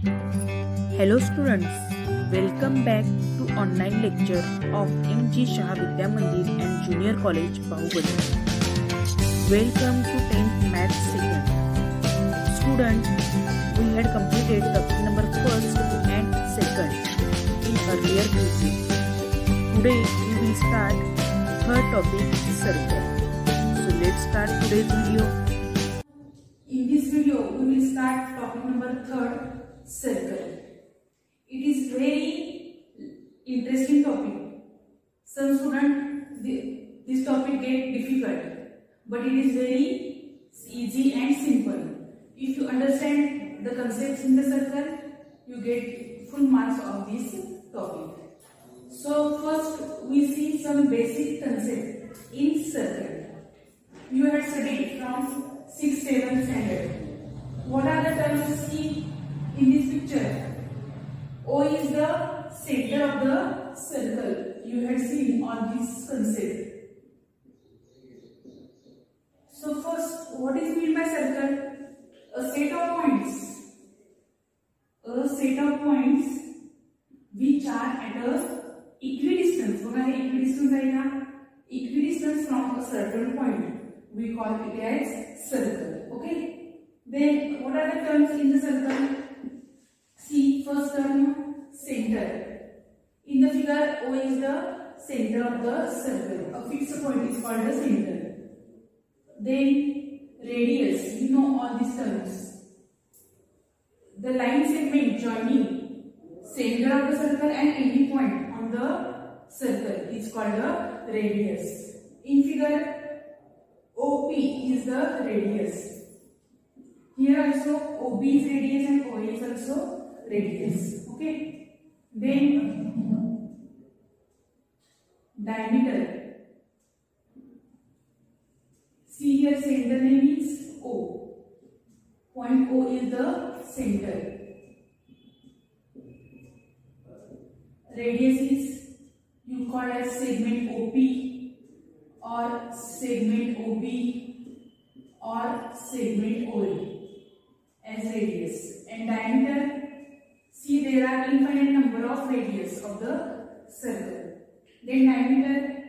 Hello students, welcome back to online lecture of M.G. Shah Vidya Mandir and Junior College, Bahubali. Welcome to 10th Maths segment. Students, we had completed topic number 1st and 2nd in earlier video. Today we will start third topic, circle. So let's start today's video. In this video, we will start topic number 3rd, circle. It is very interesting topic. Some students this topic get difficult, but it is very easy and simple. If you understand the concepts in the circle, you get full marks of this topic. So first we see some basic concept in circle. You have studied from 6th, 7th standard. What are the terms seen in this picture? O is the center of the circle. You had seen all this concept. So first, what is meant by circle? A set of points. A set of points which are at a equidistance. Equidistance from a certain point. We call it as circle. Okay. Then what are the terms in the circle? See, first term, center. In the figure, O is the center of the circle. A fixed point is called the center. Then radius. You know all these terms. The line segment joining center of the circle and any point on the circle is called the radius. In figure, OP is the radius. Here also OB is radius and OA is also radius. Okay. Then diameter. See here, center name is O. Point O is the center. Radius is you call as segment OP or segment OB or segment OA as radius. And diameter, see there are infinite number of radius of the circle. Then diameter,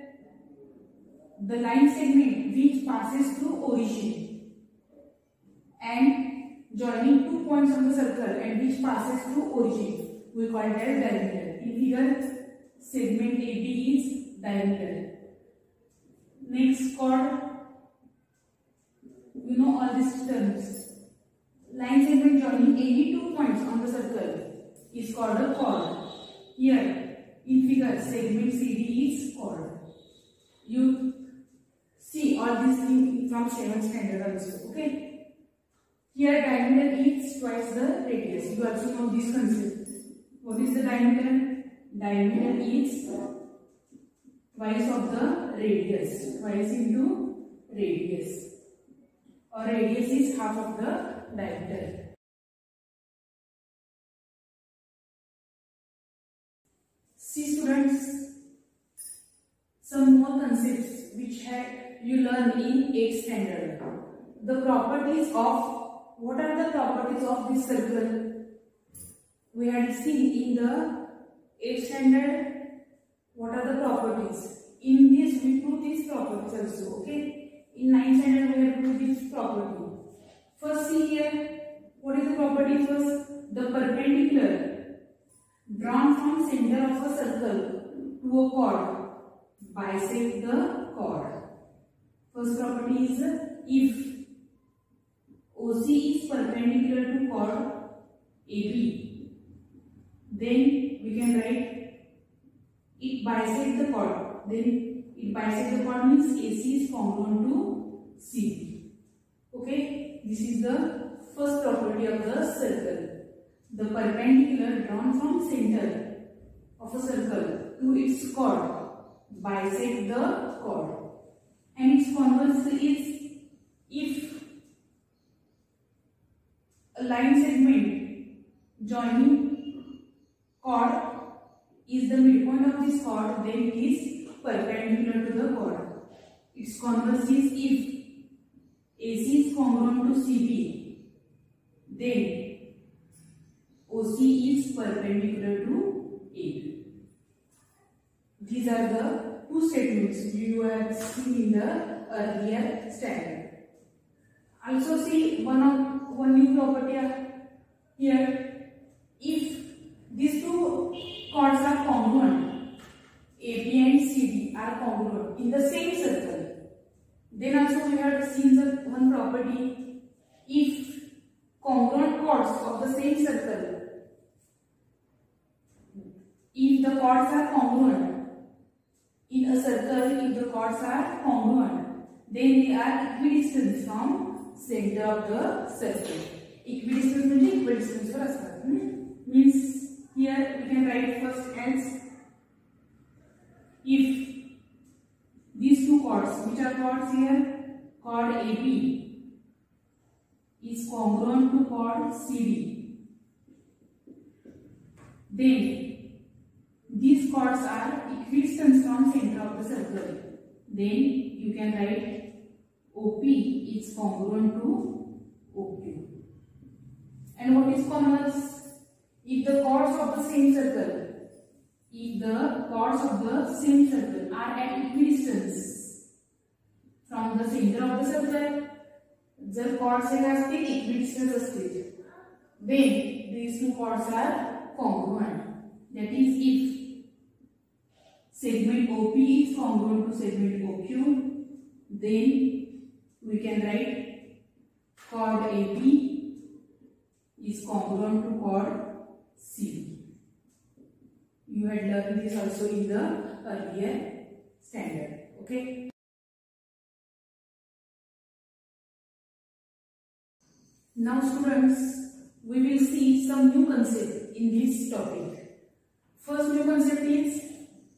the line segment which passes through origin and joining two points on the circle and which passes through origin, we call it as diameter. In figure, segment AB is diameter. Next, chord. You know all these terms. Line segment joining any two points on the circle is called a chord. Here, in figure, segment CD is chord. You see all these things from 7th standard also. Okay. Here, diameter is twice the radius. You also know this concept. What is the diameter? Diameter is twice of the radius. Twice into radius. Or radius is half of the diameter. See students, some more concepts which you learn in 8th standard. The properties of, what are the properties of this circle? We had seen in the 8th standard, what are the properties? In this we prove these properties also, okay? In 9th standard we have proved this property. First see here, what is the property first? The perpendicular drawn from center of a circle to a chord bisect the chord. First property is if OC is perpendicular to chord AB, then we can write it bisect the chord. Then it bisect the chord means AC is congruent to CB. Okay, this is the first property of the circle. The perpendicular drawn from center of a circle to its chord bisect the chord. And its converse is if a line segment joining chord is the midpoint of this chord, then it is perpendicular to the chord. Its converse is if AC is congruent to CB, then OC is perpendicular to AB. These are the two statements you have seen in the earlier standard. Also see one new property here. If these two chords are congruent, AB and CD are congruent in the same circle, then also we have seen the one property. If congruent chords of the same circle, if the chords are congruent in a circle, if the chords are congruent, then they are equidistant from center of the circle. Equidistant means equidistant for us. Means here we can write first as if these two chords, which are chords here, chord AB is congruent to chord CD, then these chords are equidistant from center of the circle. Then you can write OP is congruent to OQ. And what is converse? If the chords of the same circle, are at equidistance from the center of the circle, जर chords असतील equidistant असतील, then these two chords are congruent. That is, if segment OP is congruent to segment OQ, then we can write chord AP is congruent to chord CD. You had learned this also in the earlier standard. Okay. Now students, we will see some new concept in this topic. First new concept is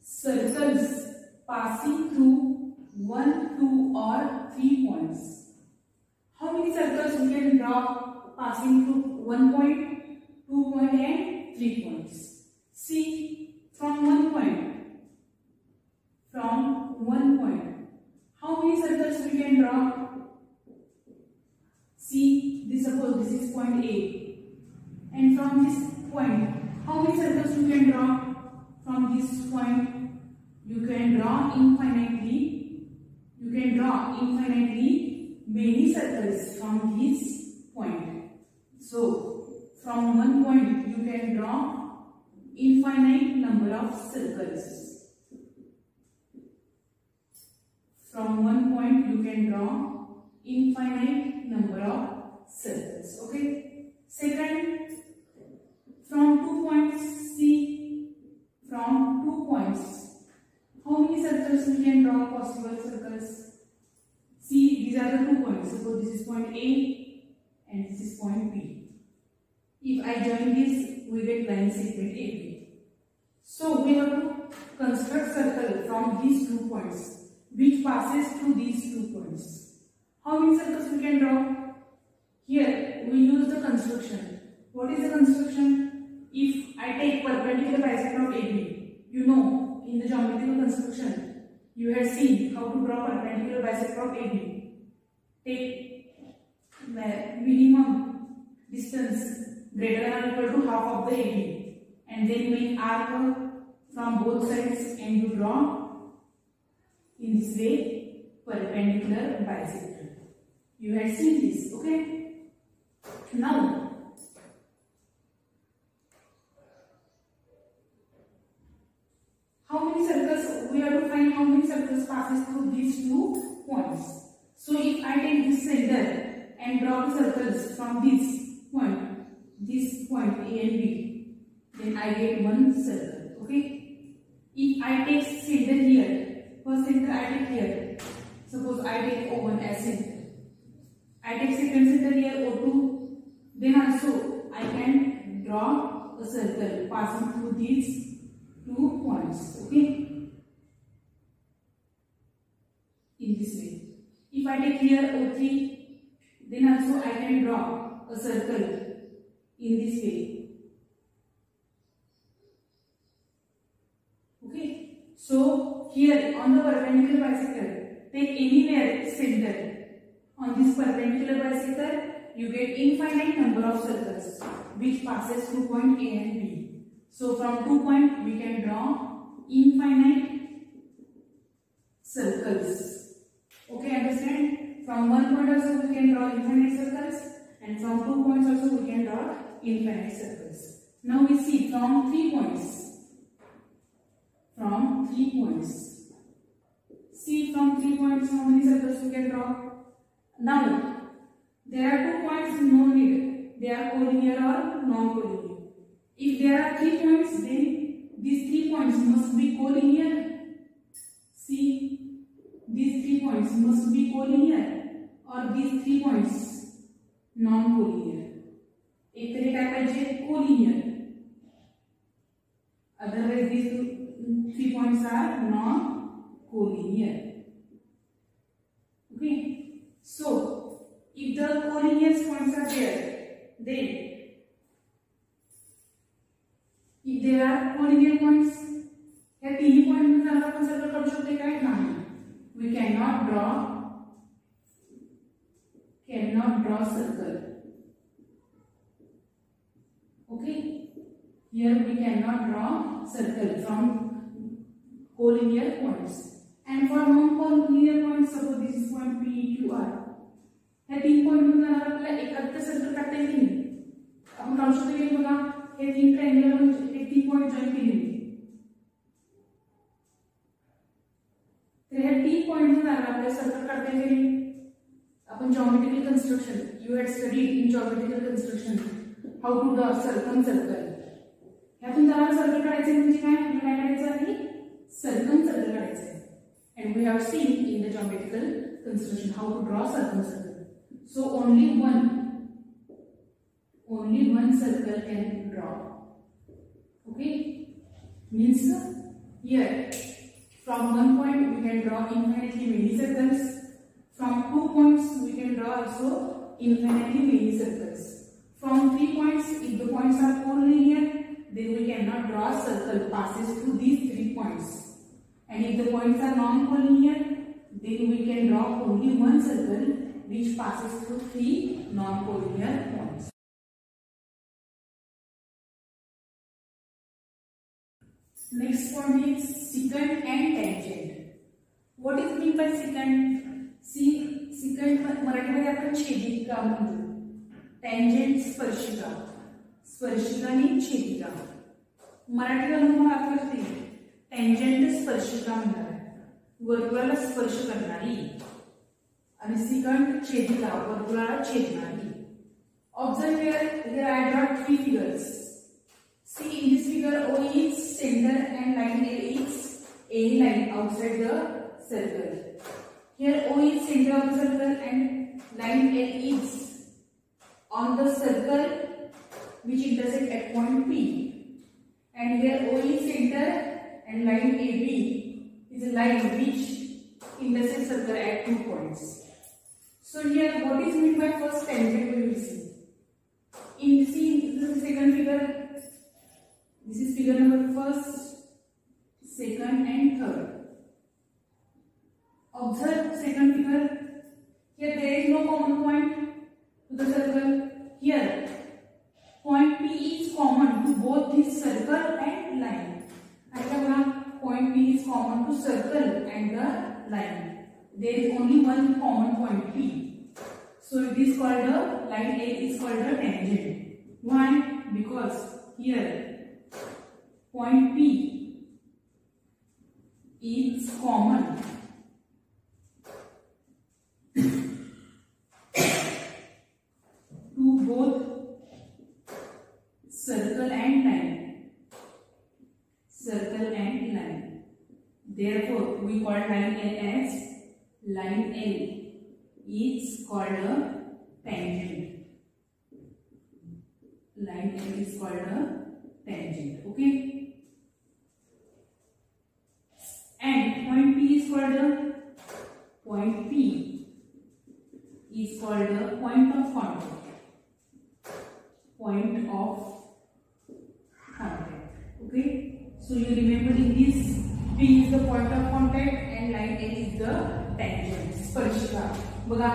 circles passing through 1, 2 or 3 points. How many circles we can draw passing through 1 point, 2 point and 3 points? See, from one point, how many circles we can draw? See, suppose this is point A, and from this point, how many circles you can draw? From this point, you can draw infinitely many circles from this point. So, from one point, you can draw infinite number of circles. From one point, you can draw infinite number of circles. Okay. Second, from 2 points, see, from 2 points, how many circles we can draw? Possible circles. See, these are the 2 points. Suppose this is point A and this is point B. If I join this, we get line segment AB. So we have to construct circle from these 2 points, which passes through these 2 points. How many circles we can draw? Here we use the construction. What is the construction? If I take perpendicular bisector of AB, you know, in the geometrical construction, you have seen how to draw perpendicular bisector of AB. Take minimum distance greater than or equal to half of the AB, and then make arc from both sides, and you draw in this way perpendicular bisector. You have seen this, okay? Now, how many circles we have to find? How many circles passes through these 2 points? So if I take this center and draw the circles from this point A and B, then I get one circle. Okay. If I take center here, first center I take here. Suppose I take O1 as center. I take second center here O2. Then also I can draw a circle passing through these 2 points. Okay. In this way. If I take here O3, then also I can draw a circle in this way. Okay. So here on the perpendicular bisector, take anywhere center on this perpendicular bisector you get infinite number of circles which passes through point A and B. So from 2 points we can draw infinite circles. Okay, understand? From 1 point also we can draw infinite circles, and from 2 points also we can draw infinite circles. Now we see from 3 points. From 3 points. See from 3 points how many circles we can draw. Now there are 2 points, no need. They are collinear or non-collinear. If there are 3 points, then these 3 points must be collinear. See, these 3 points must be collinear, or these 3 points non-collinear. एक तरी काय पाहिजे collinear. Otherwise these 3 points are non-collinear. Okay. So if the collinear points are there, then if there are collinear points, या तीन point में जर आपण circle काढू शकतो काय नाही. We cannot draw circle. Okay, here we cannot draw circle from collinear points. And for non-collinear points, suppose this is point P, Q, R. या तीन पॉइंट में जर आपल्याला एकत्र सर्कल काढता येईल की नाही, आपण काढू शकतो की बघा हे तीन ट्रायंगल हे तीन पॉइंट जॉइन केले. तर हे तीन पॉइंट जर आपल्याला सर्कल काढता येईल. आपण geometrical construction, you had studied in geometrical construction how to draw circle. यातून जर आपल्याला सर्कल काढायचे म्हणजे काय करायचं आहे, सर्कल काढायचं आहे. And we have seen in the geometrical construction how to draw circle. So only one circle can draw. Okay, means here from 1 point we can draw infinitely many circles. From 2 points we can draw also infinitely many circles. From 3 points, if the points are collinear, then we cannot draw a circle passes through these 3 points. And if the points are non-collinear, then we can draw only one circle which passes through 3 non-collinear points. Next point is secant and tangent. What is meant by secant? See, secant मराठीमध्ये आपण छेदिका म्हणतो. Tangent स्पर्शिका. स्पर्शिका आणि छेदिका. मराठीला तुम्हाला अर्थ करते. Tangent स्पर्शिका म्हणतात. वर्तुळाला स्पर्श करणारी. आणि secant छेदिका वर्तुळाला छेदणारी. Observe here I draw 3 figures. See in this figure O is center and line L is a line outside the circle. Here O is center of the circle and line L is on the circle which intersect at point P. And here O is center and line AB is a line which intersects circle at 2 points. So here what is meant by first tangent we will see. This is the second figure. This is figure number first, second and third. Observe second figure. Here there is no common point to the circle. Here point P is common to both this circle and line. Point P is common to circle and the line. There is only one common point P. So it is called a line A is called a tangent. Why? Because here point P is common to both circle and line. Therefore, we call line L as line L is called a tangent. Line L is called a tangent. Okay. And point P is called a point of contact. Point of contact. Okay. So you remember in this P is the point of contact and line L is the tangent. स्पर्शिका. बघा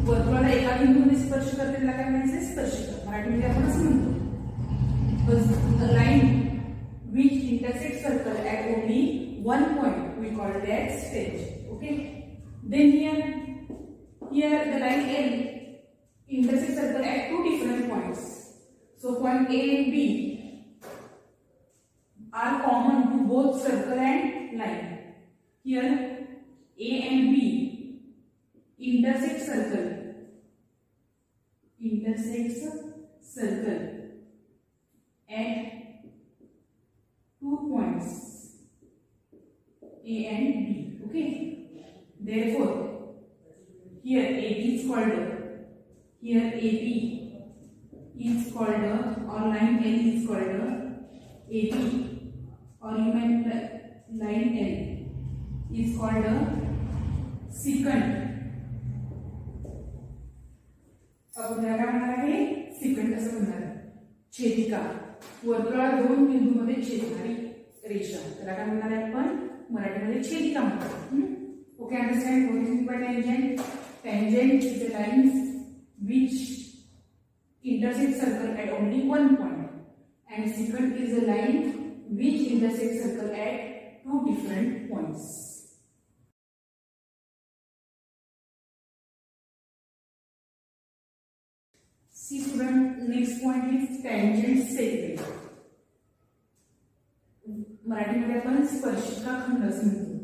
वर्तुळाला एका बिंदूमध्ये स्पर्श करते त्याला काय म्हणायचं? स्पर्शिका. मराठीमध्ये आपण असं म्हणतो. A line which intersects circle at only one point we call it as tangent. Okay. Then here the line L intersects circle at two different points. So point A and B are common to both circle and line. Here A and B intersects circle at two points A and B. Okay. Therefore, here AB is called, here AB is called, or line L is called AB, or even line L is called secant. आपण याला म्हणणार आहे secant असं म्हणणार. छेदिका, वर्तुळाला दोन बिंदूमध्ये छेदणारी रेषा, त्याला काय म्हणणार आहे आपण? मराठीमध्ये छेदिका म्हणतात. Okay, understand what is by tangent? Tangent is a line which intersects circle at only one point, and secant is a line which intersects circle at two different points. See student, next point is tangent segment. मराठीमध्ये आपण स्पर्शिका खंड असं म्हणतो.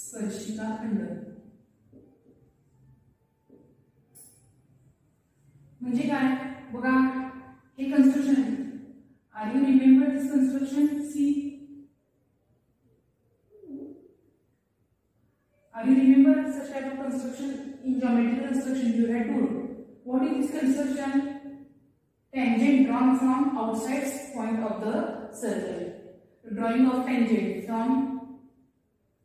स्पर्शिका खंड म्हणजे काय? बघा, हे कन्स्ट्रक्शन आहे. Are you remember this construction? See, are you remember such type of construction in geometrical construction you had to do? What is this construction? Tangent drawn from outside point of the circle. Drawing of tangent from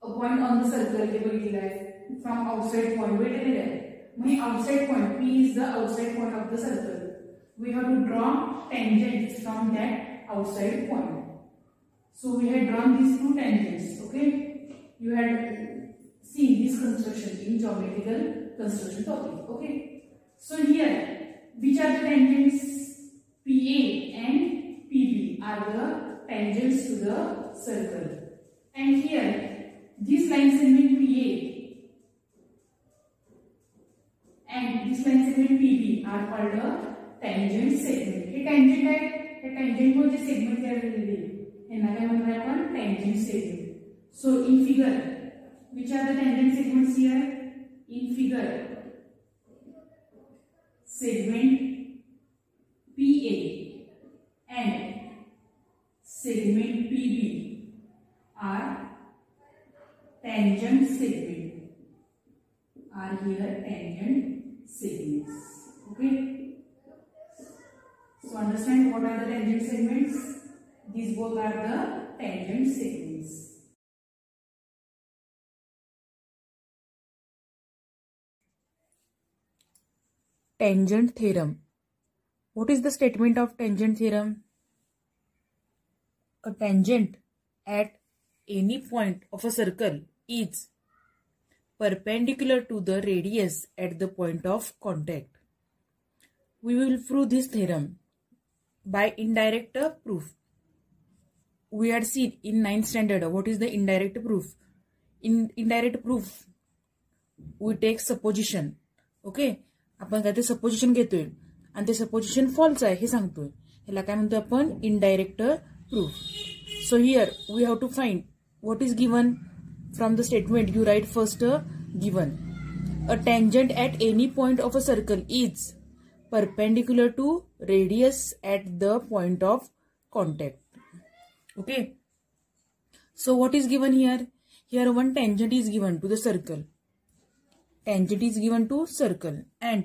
a point on the circle हे बघितलेलं आहे. From outside point भेटलेलं आहे. मग outside point, P is the outside point of the circle. We have to draw tangents from that outside point. So we had drawn these two tangents. Okay, you had seen this construction in geometrical construction topic. Okay, so here which are the tangents? PA and PB are the tangents to the circle, and here this line segment PA and this line segment PB are called a tangent segment. Hey tangent आहे, हे tangent वर जे segment तयार झालेले यांना काय म्हणतात आपण? tangent segment. So in figure, which are the tangent segments here? In figure, segment PA and segment PB are tangent segment. Are here tangent segments. Okay. So understand what are the tangent segments? These both are the tangent segments. Tangent theorem. What is the statement of tangent theorem? A tangent at any point of a circle is perpendicular to the radius at the point of contact. We will prove this theorem by indirect proof. We had seen in 9th standard what is the indirect proof. In indirect proof we take supposition. Okay, आपण काय ते supposition घेतोय आणि ते supposition false आहे हे सांगतोय. ह्याला काय म्हणतोय आपण? Indirect proof. So here we have to find what is given from the statement. You write first given a tangent at any point of a circle is perpendicular to radius at the point of contact. Okay, so what is given here? Here one tangent is given to the circle. Tangent is given to circle and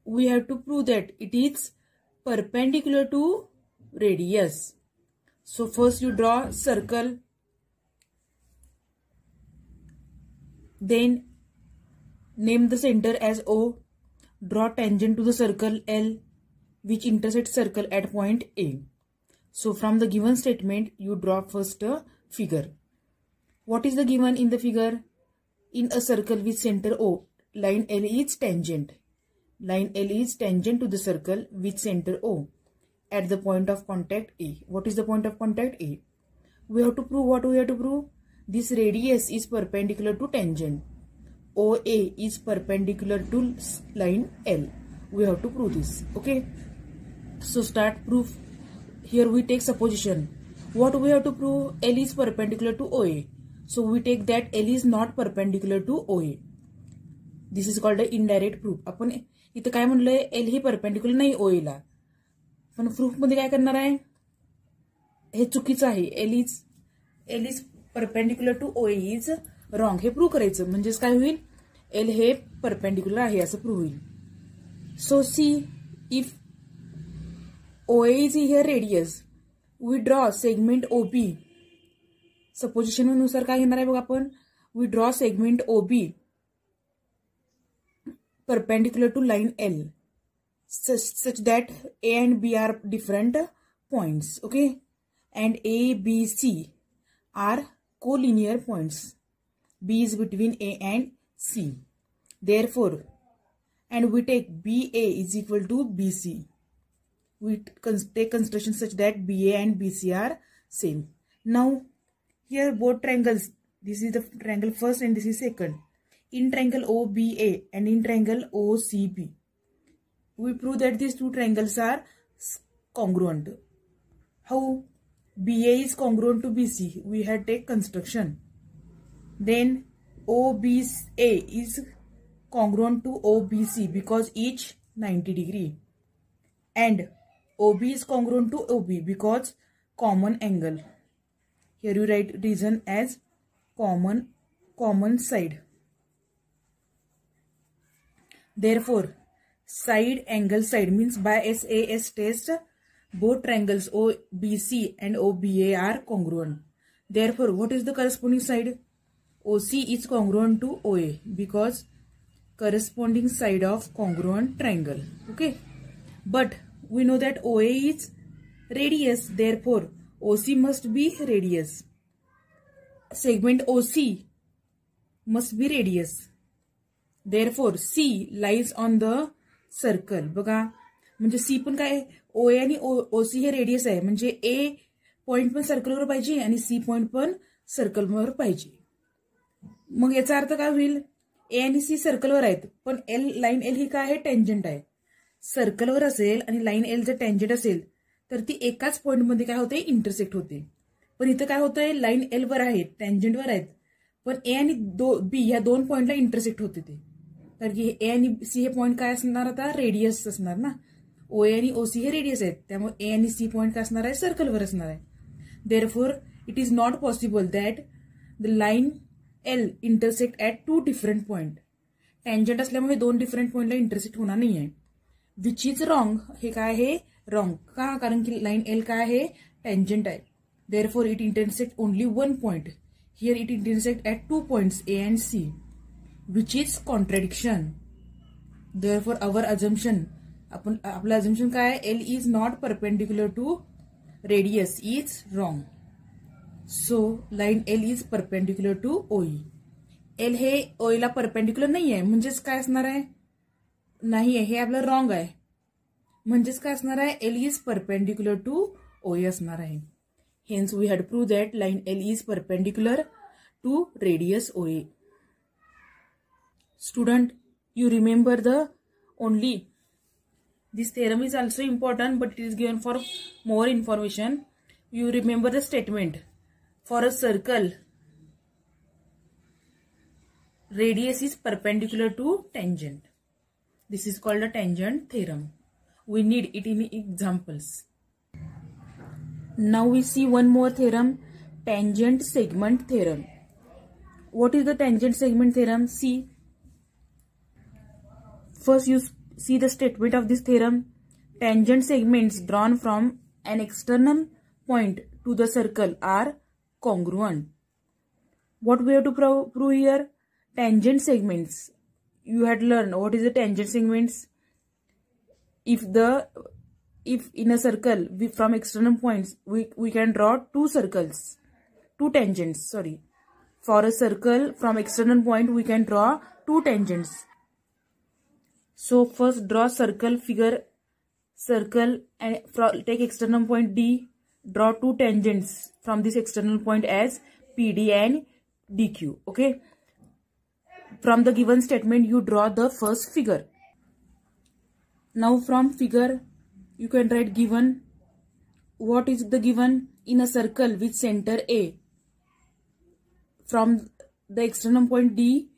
we have to prove that it is perpendicular to radius. So first you draw circle, then name the center as O, draw tangent to the circle L which intersects circle at point A. So from the given statement you draw first a figure. What is the given in the figure? in a circle with center O, line L is tangent. Line L is tangent to the circle with center O at the point of contact A. What is the point of contact A? We have to prove what we have to prove. This radius is perpendicular to tangent. OA is perpendicular to line L. We have to prove this. Okay. So start proof. Here we take supposition. What we have to prove? L is perpendicular to OA. So we take that L is not perpendicular to OA. This is called the indirect proof. आपण इथं काय म्हणलंय? L ही perpendicular नाही OA ला. पण proof मध्ये काय करणार आहे? हे चुकीचं आहे. L is perpendicular to OA is wrong. हे प्रूव्ह करायचं. म्हणजेच काय होईल? L हे परपेंडिक्युलर आहे असं प्रूव्ह होईल. So see if OA is here radius, we draw segment OB. Supposition नुसार काय घेणार आहे बघा आपण? We draw segment OB perpendicular to line L such that A and B are different points, okay, and A, B, C are collinear points. B is between A and C. Therefore, and we take BA is equal to BC. We take construction such that BA and BC are same. Now, here both triangles, this is the triangle first and this is second. In triangle OBA and in triangle OCB, we prove that these two triangles are congruent. How? BA is congruent to BC. We had take construction. Then OBA is congruent to OBC because each 90 degree. And OB is congruent to OB because common angle. Here you write reason as common side. Therefore, side angle side means by SAS test, both triangles OBC and OBA are congruent. Therefore, what is the corresponding side? OC is congruent to OA because corresponding side of congruent triangle. Okay. But we know that OA is radius. Therefore, OC must be radius. Segment OC must be radius. Therefore, C lies on the circle. बघा म्हणजे C पण काय OA आणि OC हे radius आहे म्हणजे A point पण सर्कलवर पाहिजे आणि C पॉइंट पण सर्कलवर पाहिजे. मग याचा अर्थ काय होईल? A आणि C सर्कलवर आहेत पण लाईन L ही काय आहे? टेंजंट आहे. सर्कलवर असेल आणि लाईन L जर टेंजंट असेल तर ती एकाच पॉइंट मध्ये काय होते? इंटरसेक्ट होते. पण इथं काय होतंय? लाईन L वर आहेत, टेंजंटवर आहेत पण A आणि B ह्या दोन पॉइंटला इंटरसेक्ट होते ते. तर की A आणि C हे पॉइंट काय असणार? आता रेडियस असणार ना. OA आणि OC हे रेडियस आहेत त्यामुळे A आणि C पॉइंट काय असणार आहे? सर्कलवर असणार आहे. Therefore, it is not possible that the line L intersect at two different point. Tangent असल्यामुळे दोन डिफरंट पॉइंटला इंटरसेक्ट होणार नाही आहे. Which is wrong. हे काय आहे? रॉंग. का? कारण की लाईन L काय आहे? टेंजंट आहे. Therefore, it intersect only one point. Here it intersect at 2 points A and C, which is contradiction. Therefore, our assumption, आपला assumption काय आहे? L is not perpendicular to radius is wrong. So, line L is perpendicular to OE. L hey OE La perpendicular नाही आहे म्हणजेच काय असणार आहे? नाही आहे हे आपलं wrong आहे. म्हणजेच काय असणार आहे? L is perpendicular to OE असणार आहे. Hence, we had proved that line L is perpendicular to radius OA. Student, you remember this theorem is also important, but it is given for more information. You remember the statement. For a circle, radius is perpendicular to tangent. This is called a tangent theorem. We need it in examples. Now we see one more theorem, tangent segment theorem. What is the tangent segment theorem? See, first you see the statement of this theorem. Tangent segments drawn from an external point to the circle are congruent. What we have to prove here? Tangent segments. You had learned what is the tangent segments. If in a circle from external points we can draw two tangents. For a circle from external point we can draw two tangents. So first draw circle and take external point D, draw two tangents from this external point as PD and DQ. Okay. From the given statement you draw the first figure. Now from figure you can write given. What is the given? In a circle with center A, from the external point D,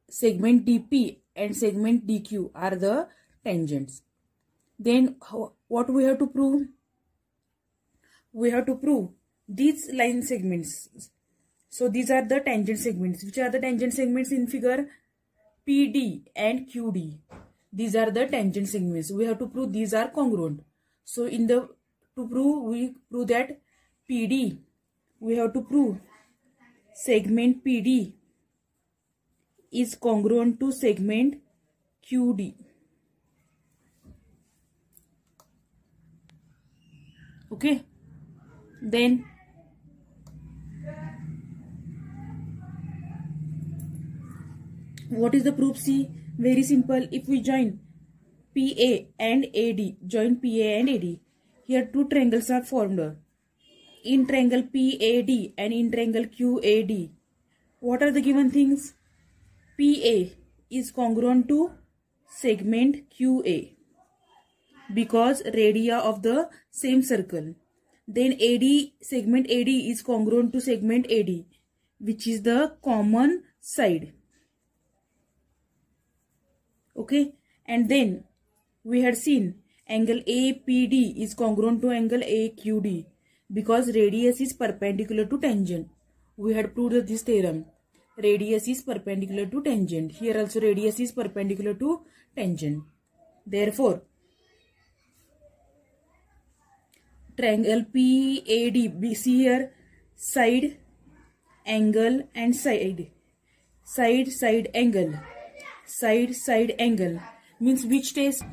segment DP and segment DQ are the tangents. Then what we have to prove? We have to prove these line segments. So these are the tangent segments. Which are the tangent segments in figure? PD and QD. These are the tangent segments. We have to prove these are congruent. So we prove that PD, we have to prove segment PD is congruent to segment QD. Okay. Then what is the proof? See, very simple. If we join PA and AD, here two triangles are formed. In triangle PAD and in triangle QAD. What are the given things? PA is congruent to segment QA because radii of the same circle. Then segment AD is congruent to segment AD, which is the common side. Okay, and then we had seen angle APD is congruent to angle AQD because radius is perpendicular to tangent. We had proved this theorem. Radius is perpendicular to tangent. Here also radius is perpendicular to tangent. Therefore, triangle PAD, see here, side, angle and side. Side angle. Side angle means which test?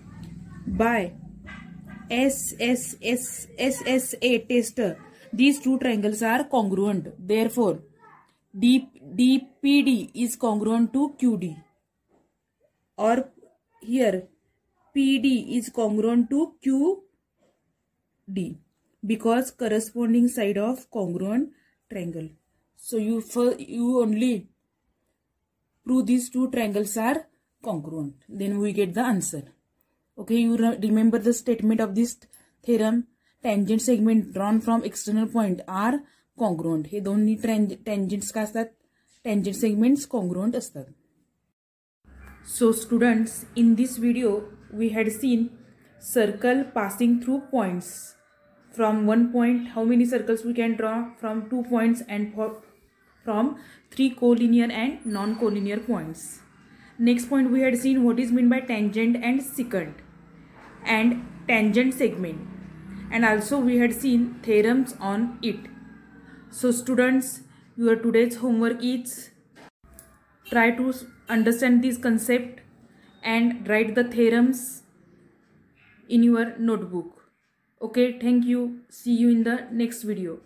By SSA test. These two triangles are congruent. Therefore, DPD is congruent to QD. Or here, PD is congruent to QD because corresponding side of congruent triangle. So you only prove these two triangles are congruent. Then we get the answer. Okay, you remember the statement of this theorem. Tangent segment drawn from external point are congruent. हे दोन्ही tangents का असतात? Tangent segments congruent असतात. So students, in this video we had seen circle passing through points. From one point, how many circles we can draw? From 2 points and from 3 collinear and non-collinear points. Next point we had seen what is meant by tangent and secant and tangent segment, and also we had seen theorems on it. So students, your today's homework is try to understand this concept and write the theorems in your notebook. Okay, thank you. See you in the next video.